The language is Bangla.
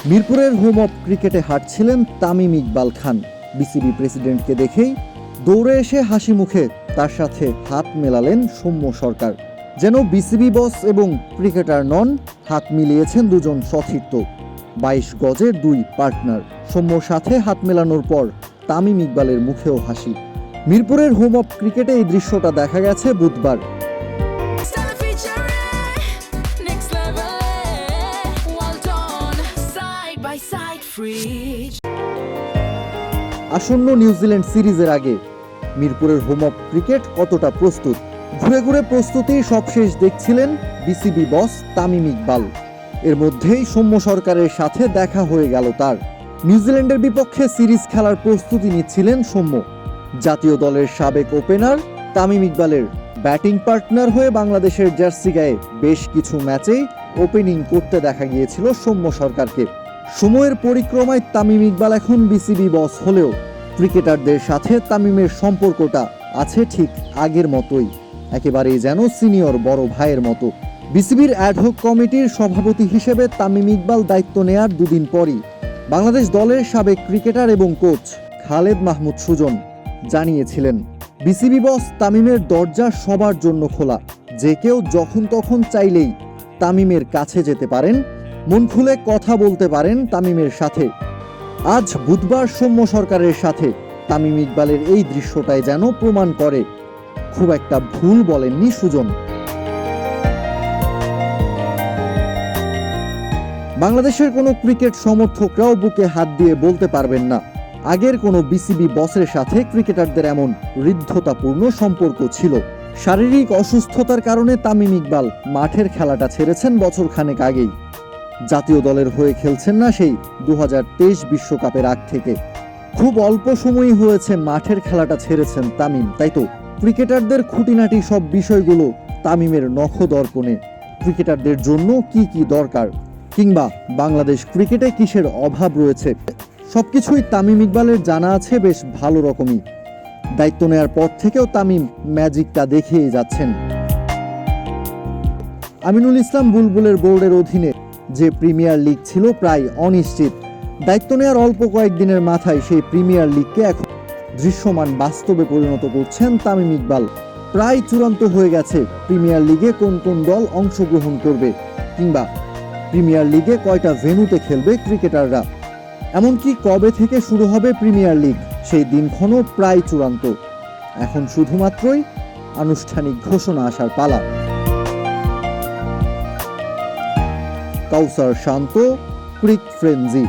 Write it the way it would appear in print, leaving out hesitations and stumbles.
মিরপুরের হোম অফ ক্রিকেটে হাঁটছিলেন তামিম ইকবাল খান। বিসিবি প্রেসিডেন্টকে দেখেই দৌড়ে এসে হাসি মুখে তার সাথে হাত মেলালেন সৌম্য সরকার। যেন বিসিবি বস এবং ক্রিকেটার নন, হাত মিলিয়েছেন দুজন সতীর্থ, 22 গজের দুই পার্টনার। সৌম্যর সাথে হাত মেলানোর পর তামিম ইকবালের মুখেও হাসি। মিরপুরের হোম অফ ক্রিকেটে এই দৃশ্যটা দেখা গেছে বুধবার। আসন্ন নিউজিল্যান্ড সিরিজের আগে মিরপুরের হোম অফ ক্রিকেট কতটা প্রস্তুত? ঘুরে ঘুরে প্রস্তুতির সবশেষ দেখছিলেন বিসিবি বস তামিম ইকবাল। এর মধ্যেই সৌম্য সরকারের সাথে দেখা হয়ে গেল তার। নিউজিল্যান্ডের বিপক্ষে সিরিজ খেলার প্রস্তুতি নিচ্ছিলেন সৌম্য। জাতীয় দলের সাবেক ওপেনার তামিম ইকবালের ব্যাটিং পার্টনার হয়ে বাংলাদেশের জার্সি গায়ে বেশ কিছু ম্যাচেই ওপেনিং করতে দেখা গিয়েছিল সৌম্য সরকারকে। সময়ের পরিক্রমায় তামিম ইকবাল এখন বিসিবি বস হলেও ক্রিকেটারদের সাথে তামিমের সম্পর্কটা আছে ঠিক আগের মতোই, একেবারেই যেন সিনিয়র বড় ভাইয়ের মতো। বিসিবির অ্যাডহক কমিটির সভাপতি হিসেবে তামিম ইকবাল দায়িত্ব নেয়ার দুদিন পরই বাংলাদেশ দলের সাবেক ক্রিকেটার এবং কোচ খালেদ মাহমুদ সুজন জানিয়েছিলেন, বিসিবি বস তামিমের দরজা সবার জন্য খোলা, যে কেউ যখন তখন চাইলেই তামিমের কাছে যেতে পারেন, মন খুলে কথা বলতে পারেন তামিমের সাথে। আজ বুধবার সৌম্য সরকারের সাথে তামিম ইকবালের এই দৃশ্যটাই যেন প্রমাণ করে খুব একটা ভুল বলেননি সুজন। বাংলাদেশের কোনো ক্রিকেট সমর্থকরাও বুকে হাত দিয়ে বলতে পারবেন না আগের কোনো বিসিবি বসের সাথে ক্রিকেটারদের এমন হৃদ্যতাপূর্ণ সম্পর্ক ছিল। শারীরিক অসুস্থতার কারণে তামিম ইকবাল মাঠের খেলাটা ছেড়েছেন বছরখানেক আগেই। জাতীয় দলের হয়ে খেলছেন না সেই 2023 বিশ্বকাপের আগ থেকে। খুব অল্প সময়ই হয়েছে মাঠের খেলাটা ছেড়েছেন তামিম, তাই তো ক্রিকেটারদের খুঁটিনাটি সব বিষয়গুলো তামিমের নখদর্পণে। ক্রিকেটারদের জন্য কি কি দরকার, কিংবা বাংলাদেশ ক্রিকেটে কিসের অভাব রয়েছে, সবকিছুই তামিম ইকবালের জানা আছে বেশ ভালো রকমই। দায়িত্ব নেয়ার পর থেকেও তামিম ম্যাজিকটা দেখিয়ে যাচ্ছেন। আমিনুল ইসলাম বুলবুলের বোর্ডের অধীনে যে প্রিমিয়ার লিগ ছিল প্রায় অনিশ্চিত, দায়িত্ব নেওয়ার অল্প কয়েকদিনের মাথায় সেই প্রিমিয়ার লিগকে এখন দৃশ্যমান বাস্তবে পরিণত করছেন তামিম ইকবাল। প্রায় চূড়ান্ত হয়ে গেছে প্রিমিয়ার লিগে কোন কোন দল অংশগ্রহণ করবে, কিংবা প্রিমিয়ার লিগে কয়টা ভেন্যুতে খেলবে ক্রিকেটাররা। এমনকি কবে থেকে শুরু হবে প্রিমিয়ার লিগ সেই দিনক্ষণও প্রায় চূড়ান্ত। এখন শুধুমাত্রই আনুষ্ঠানিক ঘোষণা আসার পালা। কাউসার শান্ত, ক্রিক ফ্রেঞ্জি।